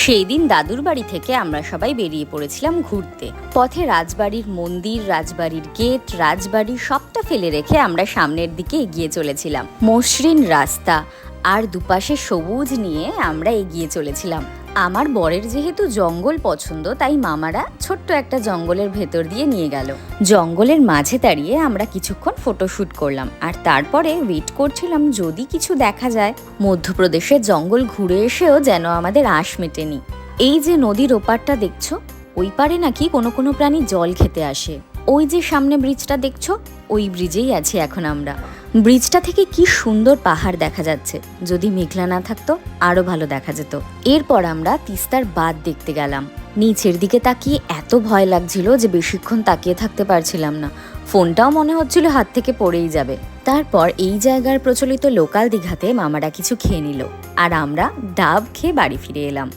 সেই দিন দাদুর বাড়ি থেকে আমরা সবাই বেরিয়ে পড়েছিলাম ঘুরতে। পথে রাজবাড়ির মন্দির, রাজবাড়ির গেট, রাজবাড়ি সবটা ফেলে রেখে আমরা সামনের দিকে এগিয়ে চলেছিলাম। মসৃণ রাস্তা আর দুপাশে সবুজ নিয়ে আমরা এগিয়ে চলেছিলাম। আমার বরের যেহেতু জঙ্গল পছন্দ, তাই মামারা ছোট্ট একটা জঙ্গলের ভেতর দিয়ে নিয়ে গেল। জঙ্গলের মাঝে দাঁড়িয়ে আমরা কিছুক্ষণ ফটোশ্যুট করলাম, আর তারপরে ওয়েট করছিলাম যদি কিছু দেখা যায়। মধ্যপ্রদেশের জঙ্গল ঘুরে এসেও যেন আমাদের আশ মেটেনি। এই যে নদীর ওপারটা দেখছো, ওই পারে নাকি কোনো কোনো প্রাণী জল খেতে আসে। ওই যে সামনে ব্রিজটা দেখছো, ওই ব্রিজেই আছি এখন আমরা। ব্রিজটা থেকে কি সুন্দর পাহাড় দেখা যাচ্ছে। যদি মেঘলা না থাকতো আরো ভালো দেখা যেত। এরপর আমরা তিস্তার বাঁধ দেখতে গেলাম। নিচের দিকে তাকিয়ে এত ভয় লাগছিল যে বেশিক্ষণ তাকিয়ে থাকতে পারছিলাম না। ফোনটাও মনে হচ্ছিল হাত থেকে পড়েই যাবে। তারপর এই জায়গার প্রচলিত লোকাল দীঘাতে মামারা কিছু খেয়ে নিল, আর আমরা ডাব খেয়ে বাড়ি ফিরে এলাম।